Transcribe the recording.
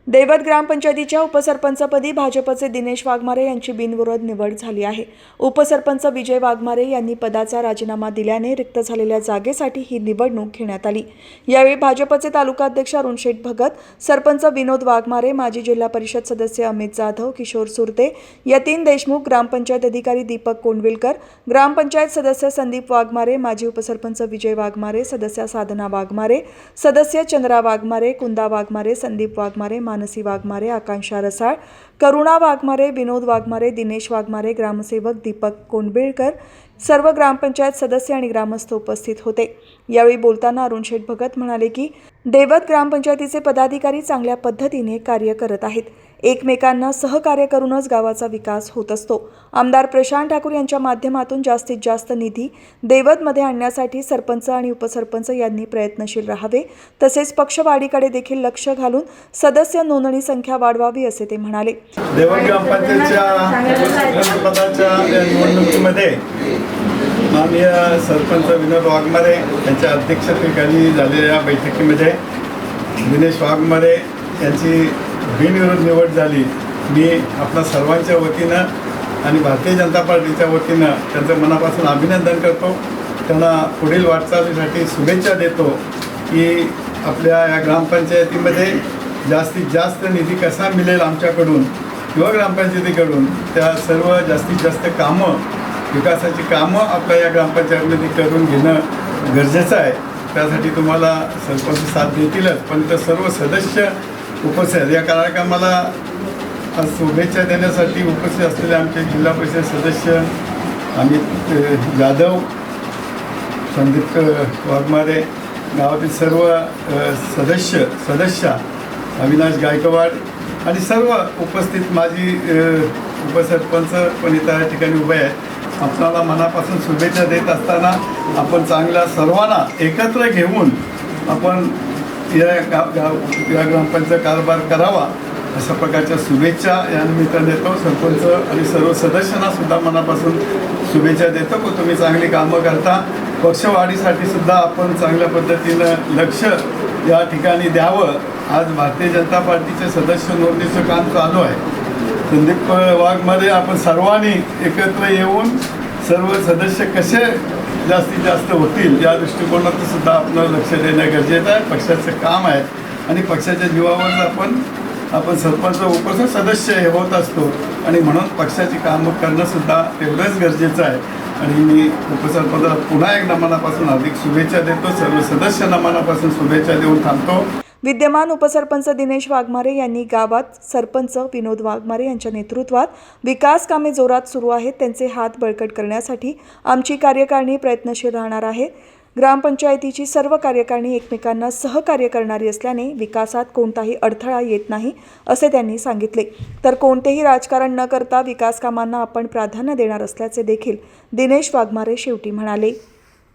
दैवत ग्रामपंचायतीच्या उपसरपंचपदी भाजपचे दिनेश वाघमारे यांची बिनविरोध निवड झाली आहे। उपसरपंच विजय वाघमारे यांनी पदाचा राजीनामा दिल्याने रिक्त झालेल्या जागेसाठी ही निवडणूक घेण्यात आली। यावेळी भाजपचे तालुकाध्यक्ष अरुण शेठ भगत, सरपंच विनोद वाघमारे, माजी जिल्हा परिषद सदस्य अमित जाधव, किशोर सुरते, यतीन देशमुख, ग्रामपंचायत अधिकारी दीपक कोंडविलकर, ग्रामपंचायत सदस्य संदीप वाघमारे, माजी उपसरपंच विजय वाघमारे, सदस्य साधना वाघमारे, सदस्य चंद्रा वाघमारे, कुंदा वाघमारे, संदीप वाघमारे, मानसी वाघमारे, आकांक्षा रसाळ, करुणा वाघमारे, विनोद वाघमारे, दिनेश वाघमारे, ग्रामसेवक दीपक कोंडविलकर, सर्व ग्रामपंचायत सदस्य आणि ग्रामस्थ उपस्थित होते। यावेळी बोलताना अरुण शेठ भगत म्हणाले की दैवत ग्रामपंचायतीचे पदाधिकारी चांगल्या पद्धतीने कार्य करत आहेत। एकमेकांना सहकार्य करूनच गावाचा विकास होत असतो। आमदार प्रशांत ठाकूर यांच्या माध्यमातून जास्तीत जास्त निधी दैवतमध्ये आणण्यासाठी सरपंच आणि उपसरपंच यांनी प्रयत्नशील राहावे, तसेच पक्षवाढीकडे देखील लक्ष घालून सदस्य नोंदणी संख्या वाढवावी असे ते म्हणाले। दैवत ग्रामपंचायतीच्या पदाच्या निवडणुकीमध्ये माननीय सरपंच विनोद वाघमारे यांच्या अध्यक्षतेखाली झालेल्या बैठकीमध्ये दिनेश वाघमारे यांची बिनविरोध निवड झाली। मी आपल्या सर्वांच्या वतीनं आणि भारतीय जनता पार्टीच्या वतीनं त्यांचं मनापासून अभिनंदन करतो। त्यांना पुढील वाटचालीसाठी शुभेच्छा देतो की आपल्या या ग्रामपंचायतीमध्ये जास्तीत जास्त निधी कसा मिळेल आमच्याकडून किंवा ग्रामपंचायतीकडून, त्या सर्व जास्तीत जास्त कामं, विकासाची कामं आपल्या या ग्रामपंचायतीमध्ये करून घेणं गरजेचं आहे। त्यासाठी तुम्हाला सरपंच साथ देतीलच, पण तर सर्व सदस्य उपस्थित या कार्यक्रमाला शुभेच्छा देण्यासाठी उपस्थित असलेले आमचे जिल्हा परिषद सदस्य अमित जाधव, संदीप वाघमारे, गावातील सर्व सदस्य अविनाश गायकवाड आणि सर्व उपस्थित माजी उपसरपंच पण इथं या ठिकाणी उभे आहेत। आपल्याला मनापासून शुभेच्छा देत असताना आपण चांगल्या सर्वांना एकत्र घेऊन आपण या ग्रामपंचायत कारभार करावा अशा प्रकारच्या शुभेच्छा या निमित्ताने देतो। सरपंच आणि सर्व सदस्यांना सुद्धा मनापासून शुभेच्छा देतो की तुम्ही चांगली कामं करता। पक्षवाढीसाठी सुद्धा आपण चांगल्या पद्धतीनं लक्ष या ठिकाणी द्यावं। आज भारतीय जनता पार्टीचे सदस्य नोंदणीचं काम चालू आहे। संदीप वाघमारे, आपण सर्वांनी एकत्र येऊन सर्व सदस्य कसे जास्तीत जास्त होतील या दृष्टिकोनातून सुद्धा आपलं लक्ष देणं गरजेचं आहे। पक्षाचं काम आहे आणि पक्षाच्या जीवावर आपण सरपंच उपसरपंच सदस्य हे होत असतो आणि म्हणून पक्षाची कामं करणंसुद्धा तेवढंच गरजेचं आहे। आणि मी उपसरपंचाला पुन्हा एकदा मनापासून हार्दिक शुभेच्छा देतो। सर्व सदस्यांना मनापासून शुभेच्छा देऊन थांबतो। विद्यमान उपसरपंच दिनेश वाघमारे यांनी गावात सरपंच विनोद वाघमारे यांच्या नेतृत्वात विकास कामे जोरात सुरू आहेत। त्यांचे हात बळकट करण्यासाठी आमची कार्यकारिणी प्रयत्नशील राहणार आहे। ग्रामपंचायतीची सर्व कार्यकारिणी एकमेकांना सहकार्य करणारी असल्याने विकासात कोणताही अडथळा येत नाही असे त्यांनी सांगितले। तर कोणतेही राजकारण न करता विकास कामांना आपण प्राधान्य देणार असल्याचे देखील दिनेश वाघमारे शेवटी म्हणाले।